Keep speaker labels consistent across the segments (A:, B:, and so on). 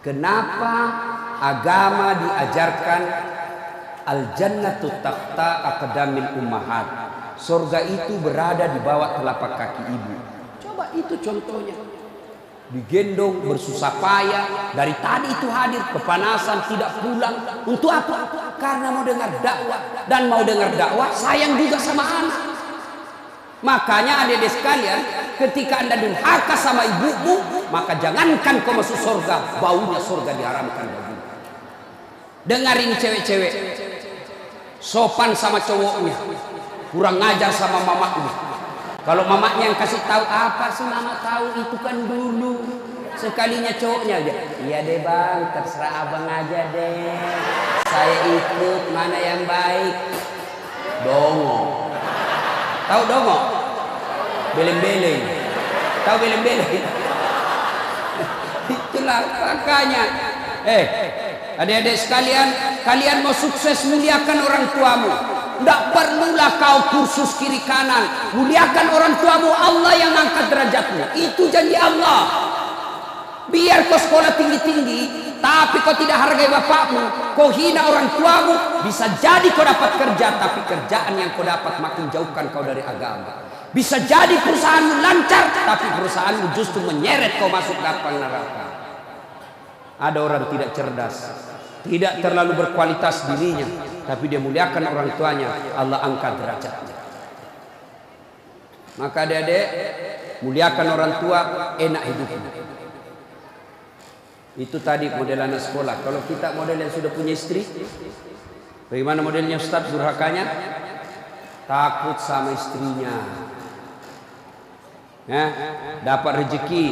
A: Kenapa agama diajarkan al-jannatu tahta aqdamil ummahat? Surga itu berada di bawah telapak kaki ibu. Coba itu contohnya. Digendong bersusah payah, dari tadi itu hadir, kepanasan, tidak pulang. Untuk apa? Karena mau dengar dakwah. Dan mau dengar dakwah sayang juga sama anak. Makanya adik-adik sekalian, ketika anda durhaka sama ibumu, maka jangankan kau masuk surga, baunya surga diharamkan bagimu. Dengar ini cewek-cewek, sopan sama cowoknya, kurang ngajar sama mamaknya. Kalau mamaknya yang kasih tahu, apa sih mama tahu, itu kan dulu. Sekalinya cowoknya aja, iya deh bang, terserah abang aja deh, saya ikut mana yang baik. Dongo. Tahu dongo? Beleng-beleng. Tahu beleng-beleng? Itulah makanya. Adik-adik sekalian, kalian mau sukses, muliakan orang tuamu. Tidak perlulah kau kursus kiri kanan. Muliakan orang tuamu, Allah yang angkat derajatmu. Itu janji Allah. Biar kau sekolah tinggi-tinggi, tapi kau tidak hargai bapakmu, kau hina orang tuamu, bisa jadi kau dapat kerja, tapi kerjaan yang kau dapat makin jauhkan kau dari agama. Bisa jadi perusahaanmu lancar, tapi perusahaanmu justru menyeret kau masuk lapang neraka. Ada orang tidak cerdas, tidak terlalu berkualitas dirinya, tapi dia muliakan orang tuanya, Allah angkat derajatnya. Maka adik-adik, muliakan orang tua, enak hidupnya. Itu tadi model anak sekolah. Kalau kita model yang sudah punya istri, bagaimana modelnya Ustaz durhakanya? Takut sama istrinya. Dapat rezeki,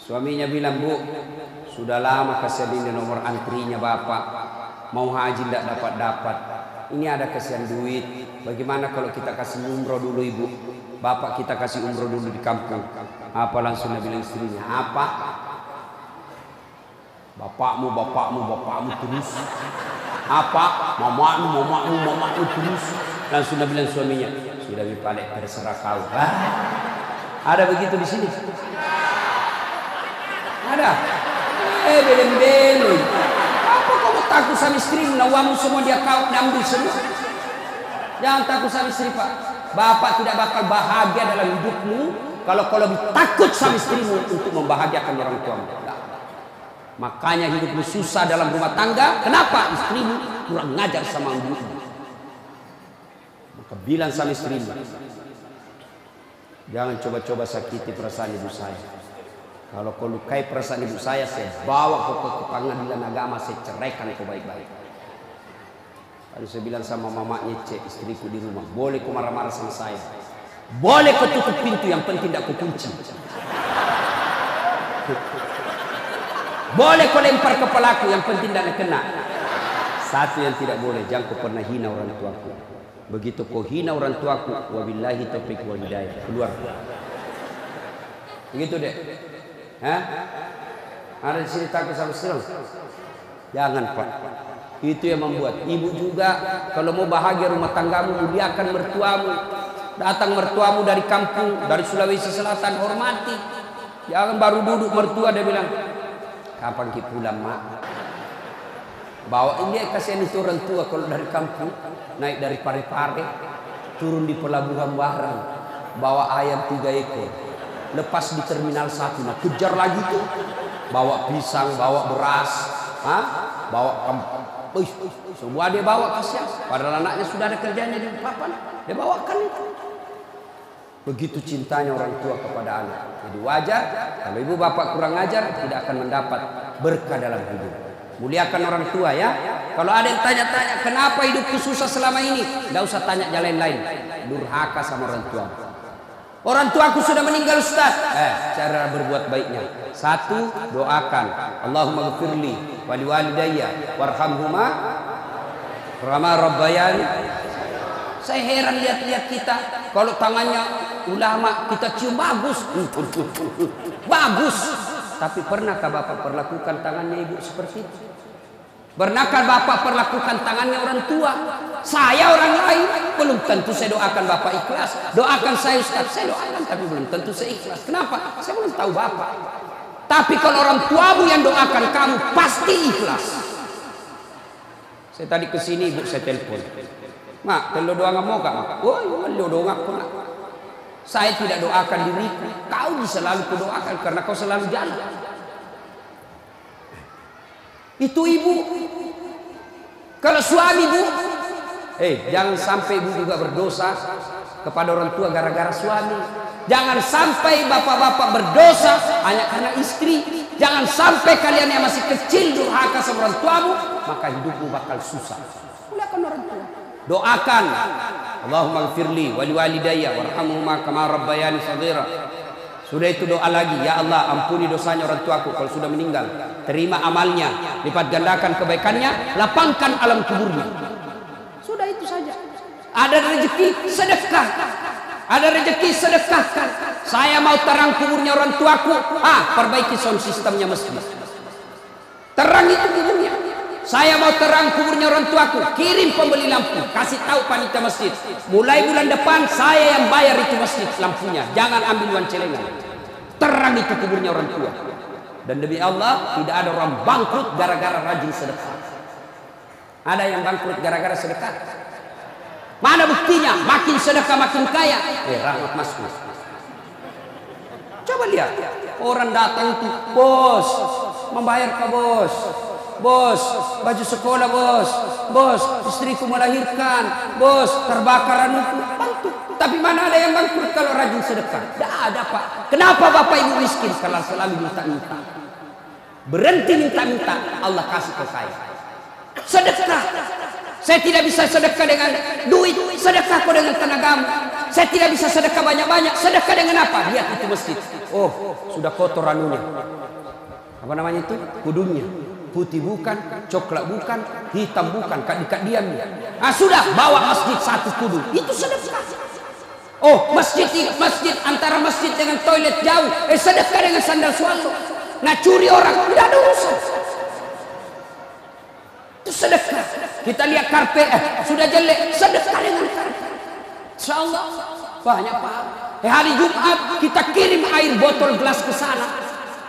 A: suaminya bilang, bu, sudah lama kasihan ini nomor antrinya bapak, mau haji tidak dapat. Ini ada kasihan duit. Bagaimana kalau kita kasih umroh dulu ibu? Bapak kita kasih umroh dulu di kampung. Apa langsung dia bilang istrinya? Apa? Bapakmu terus. Apa? Mamamu terus. Langsung dia bilang suaminya, sudah dipalek, terserah kau. Ada begitu di sini? Ada? Beleng-beleng. Apa kamu takut sama istri? Uangmu semua dia kau ambil semua. Jangan takut sama istri, Pak. Bapak tidak bakal bahagia dalam hidupmu kalau lebih takut sama istrimu untuk membahagiakan orang tuamu. Makanya hidupmu susah dalam rumah tangga. Kenapa? Istrimu kurang ngajar sama ibumu. Maka bilang sama istrimu, jangan coba-coba sakiti perasaan ibu saya. Kalau kau lukai perasaan ibu saya bawa kau ke pengadilan agama, saya ceraikan kau baik-baik. Lalu saya bilang sama mamanya, cek istriku di rumah, boleh kau marah-marah sama saya, boleh kau tutup pintu, yang penting tidak kau kunci. Boleh kau lempar kepalaku, yang penting tidak kena. Satu yang tidak boleh, jangan kau pernah hina orang tuaku. Begitu kau hina orang tuaku, wabillahi taufiq wal hidayah, keluar. Begitu deh. Ada di sini takut sama istri? Jangan, Pak. Itu yang membuat ibu juga kalau mau bahagia rumah tanggamu, muliakan mertuamu. Datang mertuamu dari kampung, dari Sulawesi Selatan, hormati. Jangan baru duduk mertua dia bilang, kapan kita pulang, mak? Bawa ini, kasihan itu orang tua kalau dari kampung naik dari Parepare, turun di pelabuhan barang, bawa ayam 3 ekor, lepas di terminal 1, nah kejar lagi tuh, bawa pisang, bawa beras, bawa semua dia bawa, kasihan. Padahal anaknya sudah ada kerjanya di papan, dia bawakan itu. Begitu cintanya orang tua kepada anak. Jadi wajar kalau ibu bapak kurang ajar, tidak akan mendapat berkah dalam hidup. Muliakan orang tua ya. Kalau ada yang tanya-tanya, kenapa hidupku susah selama ini? Tidak usah tanya jalan lain. Durhaka sama orang tua. Orang tuaku sudah meninggal, Ustaz. Cara berbuat baiknya, 1, doakan, Allahumma ghfirli wa liwalidayya warhamhuma kama rabbayani. Saya heran lihat-lihat kita, kalau tangannya ulama kita cium bagus. Bagus. Tapi pernahkah Bapak perlakukan tangannya ibu seperti itu? Pernahkah Bapak perlakukan tangannya orang tua? Saya orang lain, belum tentu saya doakan Bapak ikhlas. Doakan saya, Ustaz, saya doakan, tapi belum tentu saya ikhlas. Kenapa? Saya belum tahu Bapak. Tapi kalau orang tuamu yang doakan kamu pasti ikhlas. Saya tadi kesini ibu saya telepon. Mak, kalau doa nggak mau kak? Oh, lo doa nggak nak. Saya tidak doakan diriku. Kau selalu kudoakan karena kau selalu jalan. Itu ibu. Kalau suami bu, jangan sampai ibu juga berdosa kepada orang tua gara-gara suami. Jangan sampai bapak-bapak berdosa hanya karena istri. Jangan sampai kalian yang masih kecil durhaka sama orang tuamu, maka hidupmu bakal susah. Muliakan orang tua. Doakan, Allahumma gfirli wali walidayya warhamhuma kama rabbayani shaghira. Sudah itu doa lagi, ya Allah ampuni dosanya orang tuaku kalau sudah meninggal. Terima amalnya, lipat gandakan kebaikannya, lapangkan alam kuburnya. Sudah itu saja. Ada rezeki sedekah. Ada rezeki sedekahkan. Saya mau terang kuburnya orang tuaku, perbaiki sound sistemnya masjid. Terang itu kuburnya. Saya mau terang kuburnya orang tuaku, kirim pembeli lampu, kasih tahu panitia masjid. Mulai bulan depan saya yang bayar itu masjid lampunya. Jangan ambil uang celengan. Terang itu kuburnya orang tua. Dan demi Allah tidak ada orang bangkrut gara-gara rajin sedekah. Ada yang bangkrut gara-gara sedekah? Mana buktinya? Makin sedekah makin kaya. Rahmat masuk. Coba lihat. Orang datang itu, bos, membayar ke bos. Bos, baju sekolah bos. Bos, istriku melahirkan. Bos, terbakaran itu. Bantu. Tapi mana ada yang bangkrut kalau rajin sedekah? Tidak ada pak. Kenapa bapak ibu miskin? Kalau selalu minta-minta. Berhenti minta-minta, Allah kasih ke saya. Sedekah. Saya tidak bisa sedekah dengan duit, sedekah kau dengan tenagamu. Saya tidak bisa sedekah banyak-banyak, sedekah dengan apa? Lihat itu masjid. Oh, sudah kotor anunya. Apa namanya itu? Kudunya. Putih bukan, coklat bukan, hitam bukan, kak diamnya. Sudah bawa masjid satu kudu. Itu sedekah. Oh, masjid antara masjid dengan toilet jauh. Sedekah dengan sandal swallow. Nah, curi orang tidak ada urusan. Itu sedekah. Kita lihat karpet sudah jelek, sedekah dengan karpet. Insyaallah banyak pak. Hari Jumat kita kirim air botol gelas ke sana,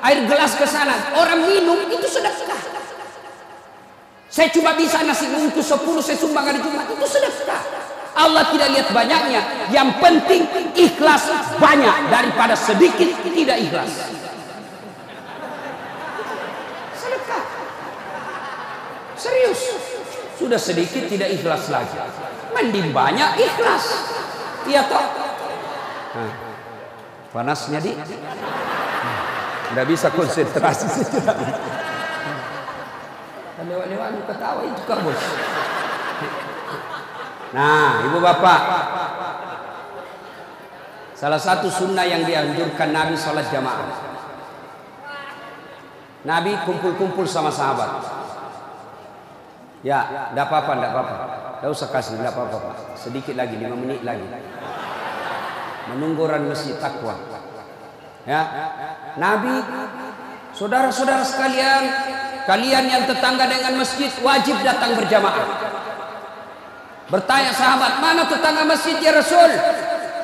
A: air gelas ke sana. Orang minum itu sedekah. Saya cuma bisa nasi bungkus 10 saya sumbang hari Jumat, itu sedekah. Allah tidak lihat banyaknya, yang penting ikhlas banyak daripada sedikit tidak ikhlas. Sedekah. Serius. Sudah sedikit tidak ikhlas lagi. Mending banyak ikhlas. Iya toh? Panasnya di. Nggak bisa konsentrasi. Lewat-lewat ketawa itu kak bos. Nah, ibu bapak, salah satu sunnah yang dianjurkan Nabi sholat jamaah. Nabi kumpul-kumpul sama sahabat. Ya, tidak apa-apa. Tidak usah kasih, tidak apa-apa Pak. Sedikit lagi, 5 menit lagi. Menunggu orang masjid takwa. Ya, Nabi, saudara-saudara sekalian, kalian yang tetangga dengan masjid wajib datang berjamaah. Bertanya sahabat, mana tetangga masjid ya Rasul?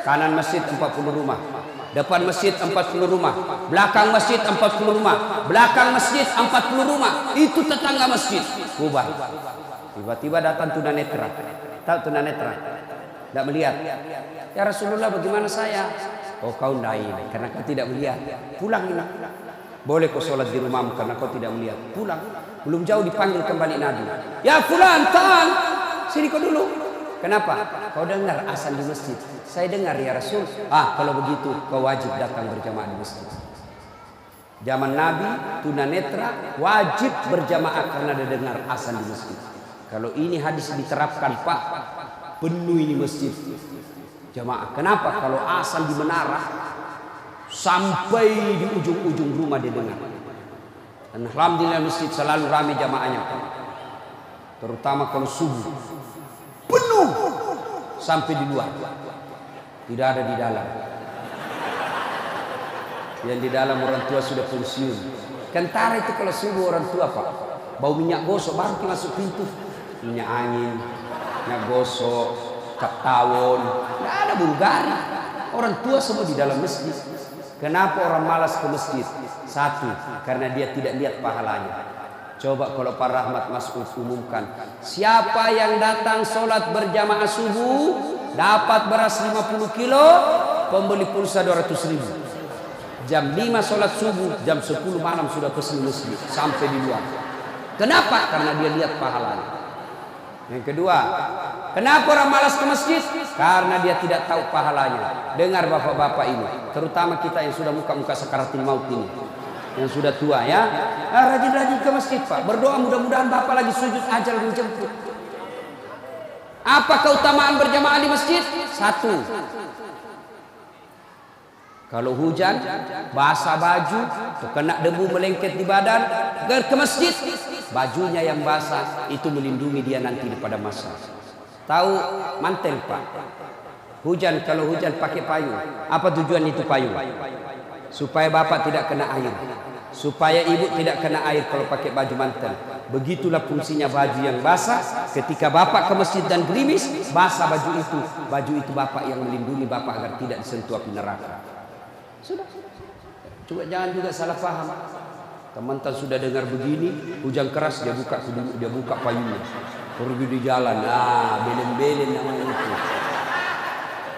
A: Kanan masjid 40 rumah, depan masjid 40 rumah, belakang masjid 40 rumah, belakang masjid 40 rumah. Itu tetangga masjid. Ubah. Tiba-tiba datang tunanetra. Tahu tunanetra? Tidak melihat. Ya Rasulullah, bagaimana saya? Oh, kau naik karena kau tidak melihat. Pulang ini. Boleh kau sholat di rumahmu karena kau tidak melihat. Pulang. Belum jauh dipanggil kembali Nabi. Ya fulan, tahan. Sini kau dulu. Kenapa? Kau dengar azan di masjid. Saya dengar ya Rasul. Kalau begitu kau wajib datang berjamaah di masjid. Zaman Nabi tunanetra wajib berjamaah karena dia dengar azan di masjid. Kalau ini hadis diterapkan Pak, penuh ini masjid jamaah. Kenapa? Kalau azan di menara sampai di ujung-ujung rumah dia dengar. Dan alhamdulillah masjid selalu ramai jamaahnya Pak. Terutama kalau subuh penuh sampai di luar, tidak ada di dalam. Yang di dalam orang tua sudah pensiun. Kentara itu kalau subuh orang tua Pak, bau minyak gosok baru masuk pintu. Minyak angin, minyak gosok, cap tawon, tidak ada Bulgari. Orang tua semua di dalam masjid. Kenapa orang malas ke masjid? Satu, karena dia tidak lihat pahalanya. Coba kalau Pak Rahmat Mas'ud umumkan, siapa yang datang sholat berjamaah subuh dapat beras 50 kilo, pembeli pulsa 200.000. Jam 5 sholat subuh, jam 10 malam sudah pesan masjid sampai di luar. Kenapa? Karena dia lihat pahalanya. Yang kedua, kenapa orang malas ke masjid? Karena dia tidak tahu pahalanya. Dengar bapak-bapak ini, terutama kita yang sudah muka-muka sakaratul maut ini, yang sudah tua ya, rajin-rajin ke masjid Pak, berdoa mudah-mudahan bapak lagi sujud ajal menjemput. Apa keutamaan berjamaah di masjid? Satu, kalau hujan, basah baju, kena debu melengket di badan, ke masjid, bajunya yang basah itu melindungi dia nanti pada masa. Tahu mantel Pak? Hujan, kalau hujan pakai payung. Apa tujuan itu payung? Supaya bapak tidak kena air, supaya ibu tidak kena air kalau pakai baju mantel. Begitulah fungsinya baju yang basah. Ketika bapak ke masjid dan gerimis, basah baju itu bapak yang melindungi bapak agar tidak disentuh api neraka. Sudah. Coba jangan juga salah paham. Teman-teman sudah dengar begini, hujan keras dia buka payungnya, pergi di jalan. Belen-belen namanya itu.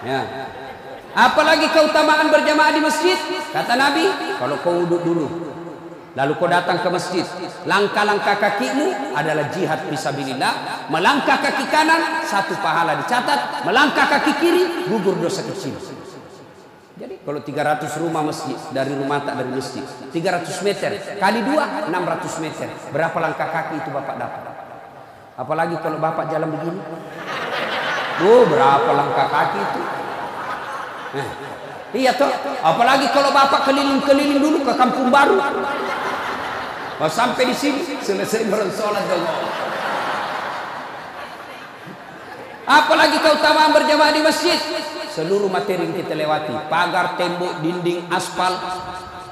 A: Ya. Apalagi keutamaan berjamaah di masjid? Kata Nabi, kalau kau wudhu dulu, lalu kau datang ke masjid, langkah-langkah kakimu adalah jihad fisabilillah. Melangkah kaki kanan, 1 pahala dicatat. Melangkah kaki kiri, gugur dosa kecil. Jadi kalau 300 rumah masjid, dari rumah tak dari masjid, 300 meter kali 2, 600 meter. Berapa langkah kaki itu bapak dapat? Apalagi kalau bapak jalan begini, berapa langkah kaki itu? Iya toh. Apalagi kalau bapak keliling-keliling dulu ke kampung baru. Sampai di sini selesai sholat dong. Apalagi keutamaan berjamaah di masjid? Seluruh materi yang kita lewati, pagar, tembok, dinding, aspal,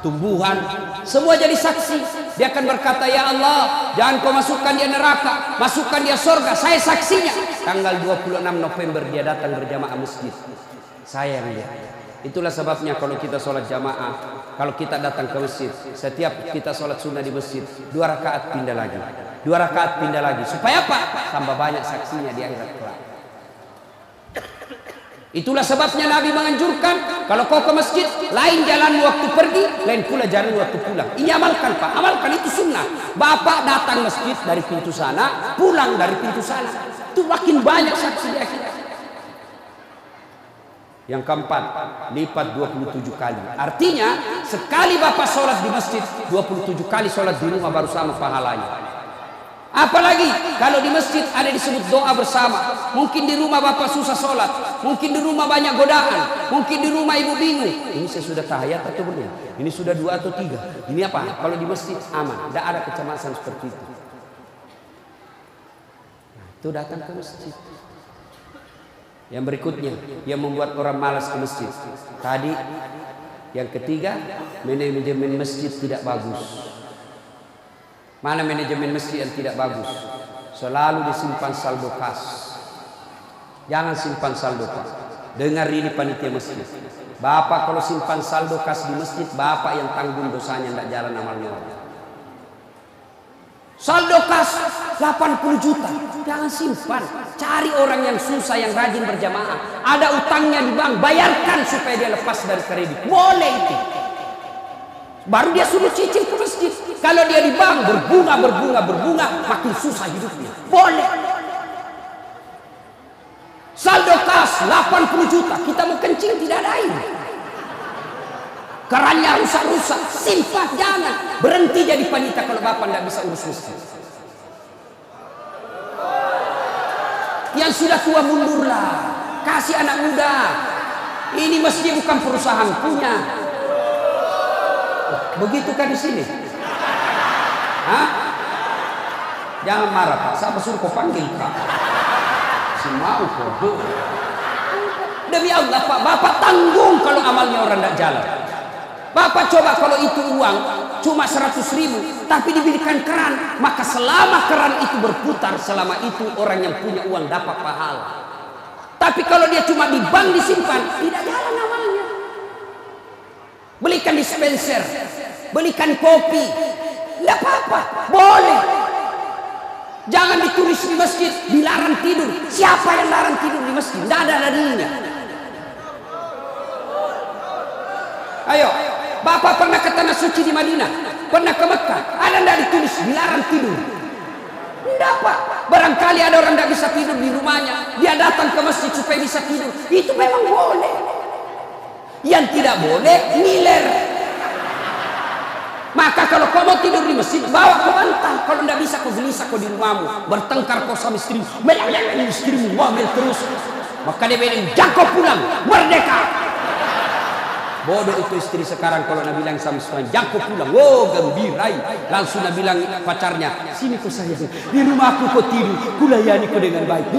A: tumbuhan, semua jadi saksi. Dia akan berkata, ya Allah, jangan kau masukkan dia neraka, masukkan dia surga. Saya saksinya. Tanggal 26 November dia datang berjamaah masjid. Saya yang lihat. Itulah sebabnya kalau kita sholat jamaah, kalau kita datang ke masjid, setiap kita sholat sunnah di masjid, 2 rakaat pindah lagi, 2 rakaat pindah lagi. Supaya apa? Tambah banyak saksinya di akhirat kelak. Itulah sebabnya Nabi menganjurkan, kalau kau ke masjid, lain jalan waktu pergi, lain pula jalan waktu pulang. Ini amalkan Pak, amalkan, itu sunnah. Bapak datang masjid dari pintu sana, pulang dari pintu sana. Itu makin banyak saksi di akhirat. Yang keempat, lipat 27 kali. Artinya, sekali bapak sholat di masjid, 27 kali sholat di rumah baru sama pahalanya. Apalagi kalau di masjid ada disebut doa bersama. Mungkin di rumah bapak susah sholat, mungkin di rumah banyak godaan, mungkin di rumah ibu bingung, ini saya sudah tahiyat atau belum, ini sudah 2 atau 3, ini apa? Kalau di masjid aman, tidak ada kecemasan seperti itu. Itu datang ke masjid. Yang berikutnya yang membuat orang malas ke masjid, tadi yang ketiga, manajemen masjid tidak bagus. Mana manajemen masjid yang tidak bagus? Selalu disimpan saldo kas. Jangan simpan saldo kas. Dengar ini panitia masjid. Bapak kalau simpan saldo kas di masjid, bapak yang tanggung dosanya, tidak jalan amalnya. Saldo kas 80 juta. Jangan simpan. Cari orang yang susah, yang rajin berjamaah. Ada utangnya di bank, bayarkan supaya dia lepas dari kredit. Boleh itu. Baru dia suruh cicil ke masjid. Kalau dia di bank berbunga, makin susah hidupnya. Boleh. Saldo kas 80 juta, kita mau kencing tidak ada air. Kerannya rusak-rusak, simpan, jangan. Berhenti jadi panitia kalau bapak tidak bisa urus masjid. Yang sudah tua mundurlah, kasih anak muda. Ini masjid bukan perusahaan punya. Begitu kan di sini? Hah? Jangan marah Pak, siapa suruh kau panggil Pak? Si mau kau. Demi Allah Pak, bapak tanggung kalau amalnya orang tidak jalan. Bapak coba kalau itu uang cuma 100.000, tapi diberikan keran, maka selama keran itu berputar, selama itu orang yang punya uang dapat pahala. Tapi kalau dia cuma di bank disimpan, tidak jalan amalnya. belikan dispenser, belikan kopi, tidak apa-apa, boleh. Jangan ditulis di masjid dilarang tidur. Siapa yang larang tidur di masjid? Tidak ada dalilnya. Ayo, Bapak pernah ke tanah suci di Madinah, pernah ke Mekah, ada tidak ditulis dilarang tidur? Tidak, Pak. Barangkali ada orang tidak bisa tidur di rumahnya, dia datang ke masjid supaya bisa tidur. Itu memang boleh. Yang tidak boleh ngiler. Maka kalau kau mau tidur di masjid, bawa ke bantal. Kalau tidak bisa, kau gelisah kau di rumahmu, bertengkar kau sama istrimu, melayani istrimu, ngomel terus. Maka dia bilang, jangan kau pulang, merdeka. Bodoh itu istri sekarang kalau nak bilang sama suami, jangan kau pulang. Wow, gembirai. Langsung nak bilang pacarnya, sini kau sayang, di rumah aku kau tidur, kulayani kau dengan baik.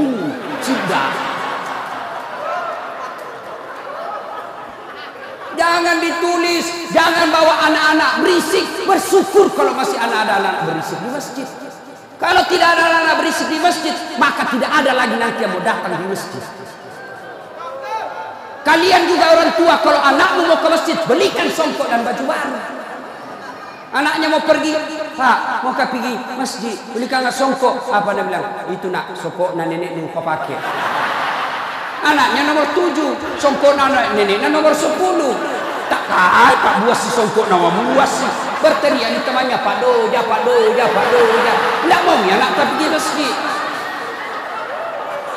A: Sudah. Jangan ditulis, jangan bawa anak-anak berisik. Bersyukur kalau masih anak-anak berisik di masjid. Kalau tidak ada anak-anak berisik di masjid, maka tidak ada lagi nanti yang mau datang di masjid. Kalian juga orang tua, kalau anakmu mau ke masjid, belikan songkok dan baju baru. Anaknya mau pergi, Pak, mau pergi masjid, belikan songkok. Apa dia bilang? Itu nak songkok na nenek yang kau pakai. Anaknya nomor 7, songkok anak nenek nomor 10. Tak kait Pak buas si songkok nama buas sih. Berteriak di temannya, Pak Doja, Pak Doja, Pak Doja. Tidak mau ya nak pergi masjid.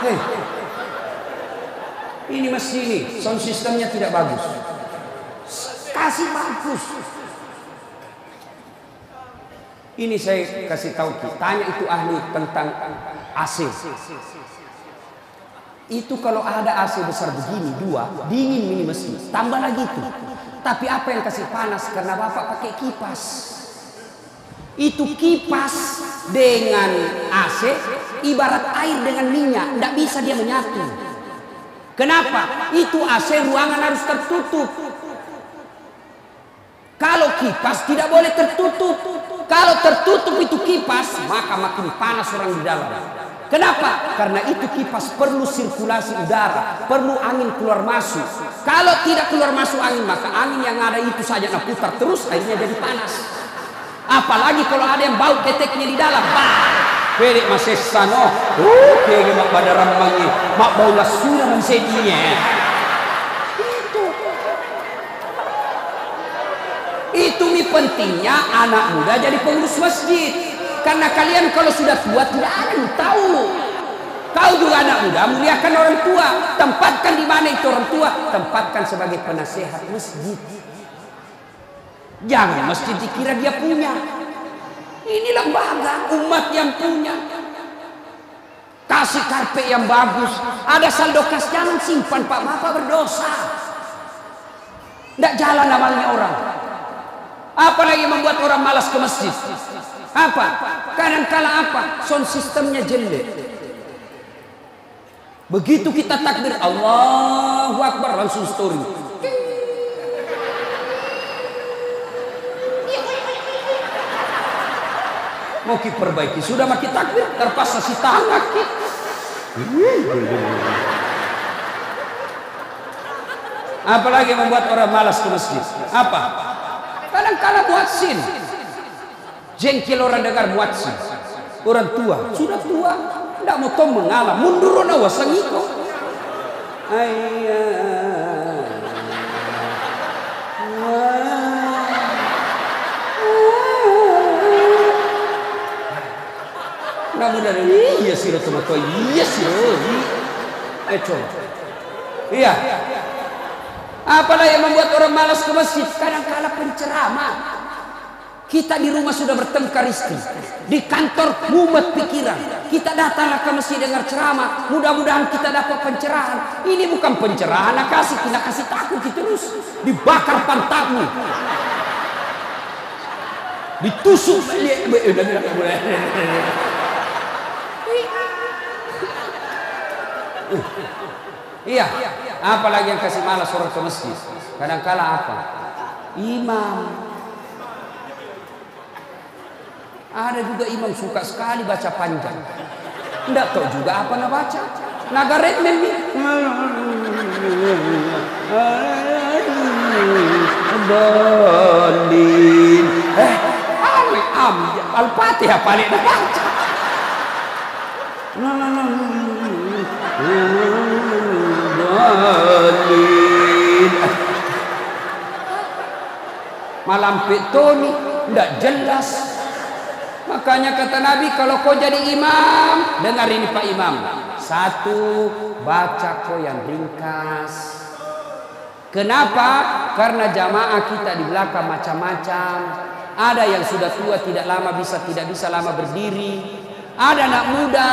A: Hei, ini masjid ini sound systemnya tidak bagus. Kasih bagus. Ini saya kasih tahu, tanya itu ahli tentang AC. Itu kalau ada AC besar begini, 2, dingin mini mesin, tambah lagi itu. Tapi apa yang kasih panas? Karena Bapak pakai kipas. Itu kipas dengan AC ibarat air dengan minyak, tidak bisa dia menyatu. Kenapa? Itu AC ruangan harus tertutup. Kalau kipas tidak boleh tertutup. Kalau tertutup itu kipas, maka makin panas orang di dalam. Kenapa? Karena itu kipas perlu sirkulasi udara, perlu angin keluar masuk. Kalau tidak keluar masuk angin, maka angin yang ada itu saja nak putar terus, akhirnya jadi panas. Apalagi kalau ada yang bau keteknya di dalam. Pedek masih sano, oke, mak pada rambangi, mak bau lasuna mensedinya. Itu nih pentingnya anak muda jadi pengurus masjid. Karena kalian kalau sudah tua tidak ada yang tahu. Kau juga anak muda, muliakan orang tua. Tempatkan di mana itu orang tua? Tempatkan sebagai penasehat masjid. Jangan masjid dikira dia punya. Ini lembaga umat yang punya. Kasih karpet yang bagus. Ada saldo kas, jangan simpan Pak, Bapak berdosa. Tidak jalan amalnya orang. Apalagi membuat orang malas ke masjid. Apa? Kadang-kala apa? Sound sistemnya jelek. Begitu kita takbir Allahu Akbar, langsung story. Mau kita perbaiki, sudah makin takbir, terpaksa si tangan. Apalagi membuat orang malas ke masjid. Apa? Kadang-kala muadzin. Jengkel orang dengar muadzin. Orang tua, sudah tua, tidak mau tahu mengalah, mundur na wasangiko. Namun dari iya sih teman-teman, iya sih. Coba. Iya. Apalah yang membuat orang malas ke masjid? Kadang-kala penceramah. Kita di rumah sudah bertengkar istri, di kantor mumet pikiran. Kita datanglah ke masjid dengar ceramah, mudah-mudahan kita dapat pencerahan. Ini bukan pencerahan, kita kasih takut terus. Dibakar pantatmu, ditusuk. Iya, apalagi yang kasih malas orang ke masjid. Kadang-kala apa? Imam. Ada juga imam suka sekali baca panjang. Tidak tahu juga apa nak baca. Nagaret Dolin. Al-Fatihah paling dah baca. Dolin. Malam petoni tidak jelas. Makanya kata Nabi, kalau kau jadi imam, dengar ini Pak Imam. Satu, baca kau yang ringkas. Kenapa? Karena jamaah kita di belakang macam-macam. Ada yang sudah tua tidak bisa lama berdiri. Ada anak muda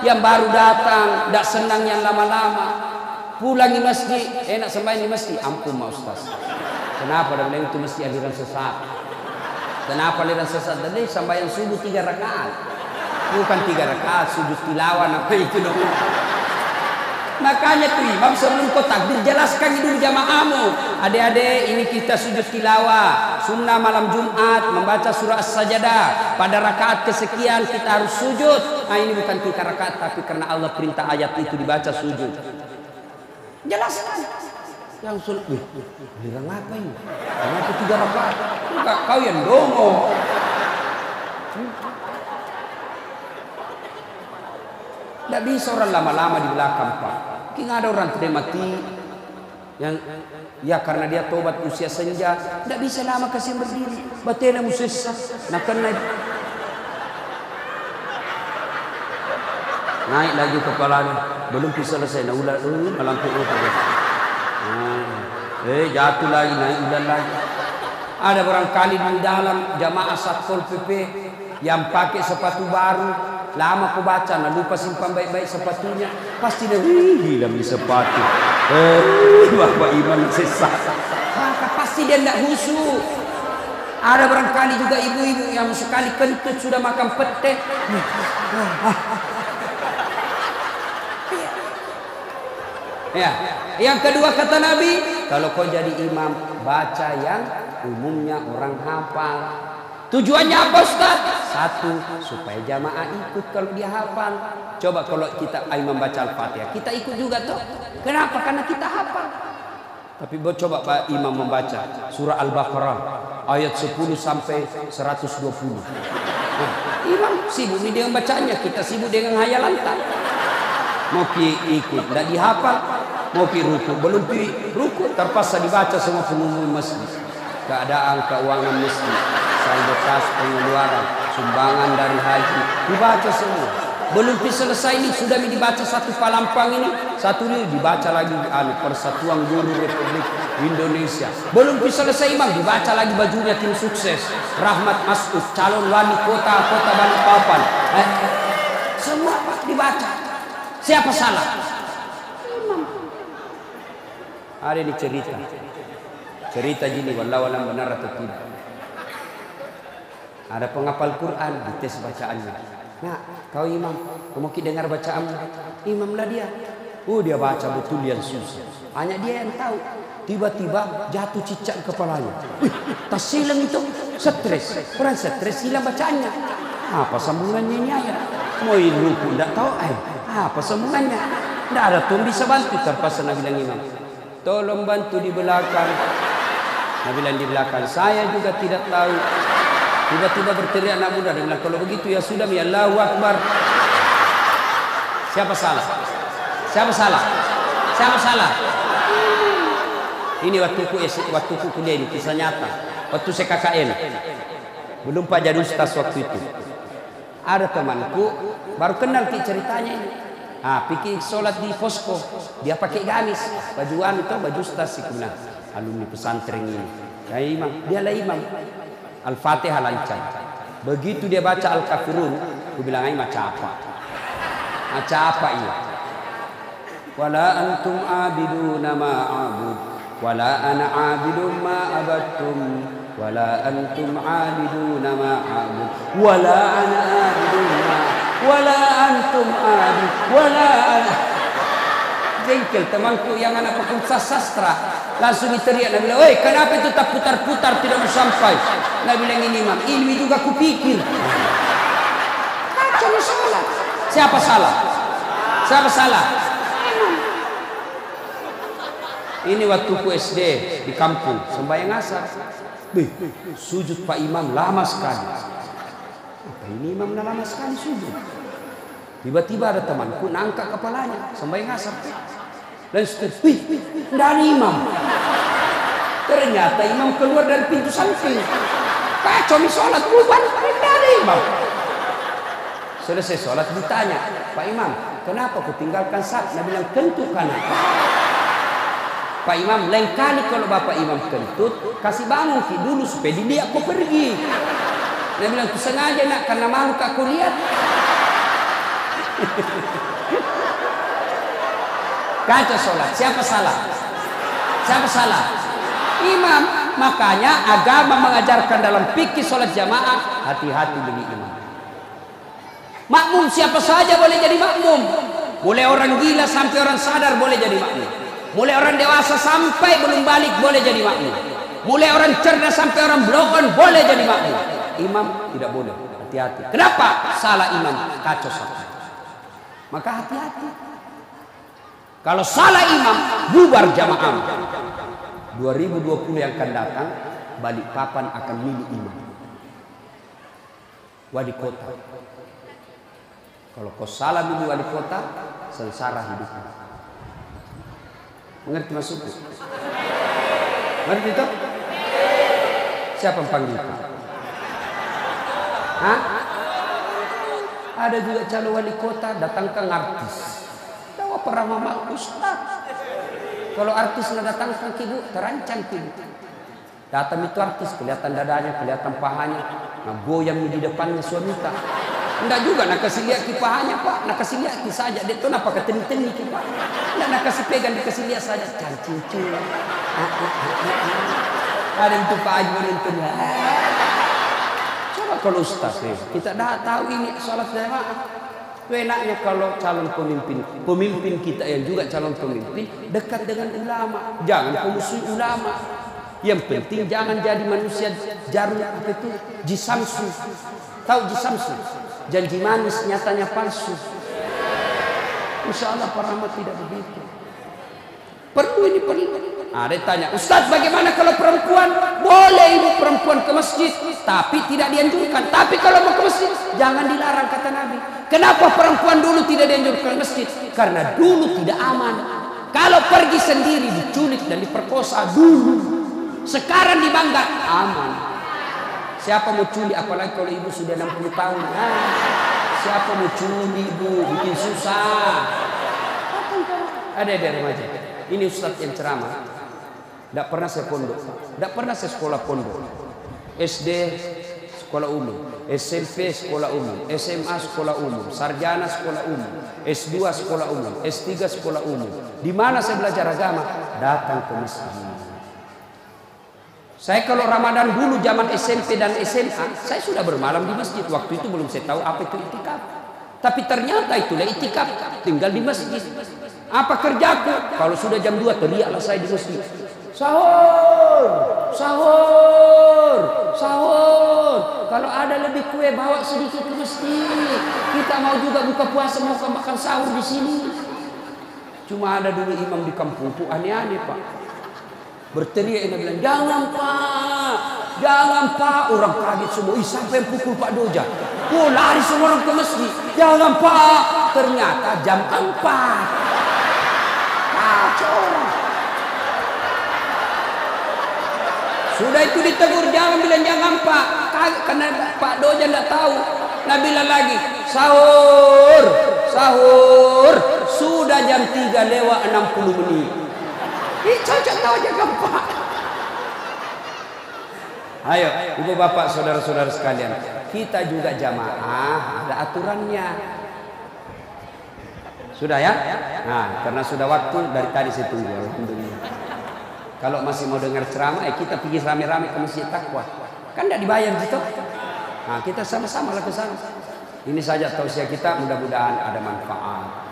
A: yang baru datang, tidak senang yang lama-lama. Pulang di masjid, enak sembahyang di masjid. Ampun Pak Ustaz. Kenapa dah bilang itu mesti aliran sesat? Kenapa aliran sesat? Tadi sembahyang subuh 3 rakaat. Bukan 3 rakaat, sujud tilawah apa itu dong. Makanya tuh imam sebelum kau takbir jelaskan dulu jamaahmu. Adik-adik, ini kita sujud tilawah. Sunnah malam Jumat membaca surah As-Sajdah. Pada rakaat kesekian kita harus sujud. Nah ini bukan 3 rakaat, tapi karena Allah perintah ayat itu dibaca sujud. Jelaskan. Yang sunnah, bilang apa ini? Kenapa 3 rakaat? Enggak, kau yang dongo. Tidak bisa orang lama-lama di belakang Pak. Mungkin ada orang mati yang ya karena dia tobat usia senja, tidak bisa lama kasih berdiri. Batena musisa, nak naik lagi kepalanya, belum bisa selesai. Nah ulah malam itu. Jatuh lagi, naik udah lagi. Ada barangkali di dalam jamaah Satpol PP yang pakai sepatu baru, lama aku baca, nah lupa simpan baik-baik sepatunya, pasti dia gila beli sepatu. Bapak imam sesat. Maka pasti dia tidak khusyuk. Ada barangkali juga ibu-ibu yang sekali kentut sudah makan pete. Ya, yang kedua kata Nabi, kalau kau jadi imam, baca yang umumnya orang hafal. Tujuannya apa Ustaz? Satu, supaya jamaah ikut kalau dia hafal. Coba kalau kita imam baca Al-Fatihah, kita ikut juga toh. Kenapa? Karena kita hafal. Tapi coba Pak Imam membaca surah Al-Baqarah ayat 10 sampai 120. Nah, imam sibuk dengan bacanya, kita sibuk dengan hayalan tak. Mau ikut, tidak dihafal. Mau ruku, belum ruku, terpaksa dibaca semua pengumuman masjid. Keadaan keuangan masjid, saldo kas pengeluaran, sumbangan dari haji, dibaca semua. Belum selesai ini sudah dibaca satu palampang ini, satu ini dibaca lagi Persatuan Guru Republik Indonesia. Belum selesai imam dibaca lagi bajunya tim sukses, Rahmat Mas'ud, calon wali kota Balikpapan. Semua Pak dibaca. Siapa salah? Imam. Ada di cerita gini, wallahu alam benar atau tidak. Ada penghafal Quran dites bacaannya. Nah, kau imam, kau mau dengar bacaan imamlah dia. Dia baca betul yang susah. Hanya dia yang tahu. Tiba-tiba jatuh cicak kepalanya. Tas silang itu stres. Orang stres hilang bacaannya. Apa sambungannya ini ayat? Mau ruku tidak tahu apa sambungannya? Tidak ada tuh bisa bantu. Terpaksa Nabi bilang imam, tolong bantu di belakang. Nabi bilang di belakang, saya juga tidak tahu. Tiba-tiba berteriak anak muda, dia bilang, kalau begitu ya sudah, ya Allahu Akbar. Siapa salah? Siapa salah? Siapa salah? Ini waktuku kuliah ini, kisah nyata. Waktu saya KKN, belum Pak jadi ustaz waktu itu. Ada temanku, baru kenal ceritanya ini. Pikir sholat di posko, dia pakai gamis, bajuan itu, baju ustaz sih, bilang, alumni pesantren ini. Kayak imam, dia lah imam. Al-Fatihah lancar. Begitu dia baca Al-Kafirun, aku bilang aja macam apa? Macam apa ini? Wala antum abiduna ma a'bud, wala ana abidun ma abattum, wala antum abiduna ma a'bud, wala ana abidun ma, wala antum abid, wala ana. Jengkel temanku yang anak fakultas sastra langsung diteriak. Nabi bilang, "Oi, kenapa itu tak putar-putar tidak mau sampai?" Nabi bilang, "Ini imam, ilmu juga kupikir." Kacau salah. Siapa salah? Siapa salah? Ini waktuku SD di kampung sembahyang asar. Sujud Pak Imam lama sekali. Apa ini imamnya lama sekali sujud? Tiba-tiba ada temanku nangkat kepalanya sembahyang asar. Dan tidak ada imam. Ternyata imam keluar dari pintu samping. Kacau nih sholat bukan? Tidak ada imam. Selesai sholat ditanya, Pak Imam, kenapa kau tinggalkan saf? Dia bilang kentut kanan. Pak Imam, lain kali kalau Bapak Imam kentut, kasih bangun ki dulu supaya dilihat kau pergi. Dia bilang, aku sengaja nak karena malu aku lihat. Kacau sholat, siapa salah? Siapa salah? Imam. Makanya agama mengajarkan dalam fikih sholat jamaah, hati-hati bagi imam. Makmum siapa saja boleh jadi makmum. Mulai orang gila sampai orang sadar boleh jadi makmum. Mulai orang dewasa sampai belum balik boleh jadi makmum. Mulai orang cerdas sampai orang blokon boleh jadi makmum. Imam tidak boleh. Hati-hati. Kenapa? Salah imam, kacau sholat. Maka hati-hati. Kalau salah imam, bubar jamaah. 2020 yang akan datang, Balikpapan akan milih imam. Wali kota. Kalau kau salah milih wali kota, sengsara hidupmu. Mengerti maksudku? Mengerti itu? Siapa yang panggil? Hah? Ada juga calon wali kota datangkan artis. Tahu pernah mama ustaz. Kalau artis nggak datang ke ibu, terancam ibu. Datang itu artis, kelihatan dadanya, kelihatan pahanya, nah goyang di depannya suami tak. Enggak juga nak kasih lihat kipahanya pak, nak kasih lihat saja. Dia tu nak pakai teni-teni kipah. Enggak nak kasih pegang, dikasih lihat saja. Cancing. Ada itu Pak Ajman itu. Coba kalau ustaz nih, kita dah tahu ini salat jamaah. Enaknya kalau calon pemimpin kita yang juga calon pemimpin dekat dengan ulama, jangan memusuhi ulama. Yang penting jangan jadi manusia jarum apa itu jisamsu. Tahu jisamsu? Janji manis nyatanya palsu. Insya Allah para rahmat tidak begitu. Perlu ini perlu. Ada tanya, Ustaz bagaimana kalau perempuan? Boleh ibu perempuan ke masjid, tapi tidak dianjurkan. Tapi kalau mau ke masjid, jangan dilarang kata Nabi. Kenapa perempuan dulu tidak dianjurkan ke masjid? Karena dulu tidak aman. Kalau pergi sendiri diculik dan diperkosa dulu. Sekarang dibangga aman. Siapa mau culik apalagi kalau ibu sudah 60 tahun? Siapa mau culik ibu? Bikin susah. Ada remaja. Ini ustaz yang ceramah. Tidak pernah saya pondok, tidak pernah saya sekolah pondok. SD sekolah umum, SMP sekolah umum, SMA sekolah umum, sarjana sekolah umum, S2 sekolah umum, S3 sekolah umum. Di mana saya belajar agama? Datang ke masjid. Saya kalau Ramadan dulu zaman SMP dan SMA, saya sudah bermalam di masjid. Waktu itu belum saya tahu apa itu itikaf. Tapi ternyata itulah itikaf, tinggal di masjid. Apa kerjaku? Kalau sudah jam 2 teriaklah saya di masjid. Sahur, sahur, sahur. Kalau ada lebih kue bawa sedikit ke masjid. Kita mau juga buka puasa mau makan sahur di sini. Cuma ada dulu imam di kampung itu aneh-aneh pak. Berteriak dia bilang jangan pak, jangan pak. Orang kaget semua. Siapa yang pukul Pak Doja? Oh lari semua orang ke masjid. Jangan pak. Ternyata jam 4. Kacau. Sudah itu ditegur, jangan bilang jangan pak, karena Pak Doja tidak tahu. Nah bilang lagi, sahur, sahur, sudah jam 3 lewat 60 menit. Ih cocok tahu jangan pak. Ayo, ibu bapak, saudara-saudara sekalian, kita juga jamaah ada aturannya. Sudah ya? Nah, karena sudah waktu dari tadi saya tunggu, alhamdulillah. Kalau masih mau dengar ceramah, kita pergi rame-rame ke Masjid Taqwa. Kan tidak dibayar gitu. Nah, kita sama-sama lah ke sana. Ini saja tausiah kita, mudah-mudahan ada manfaat.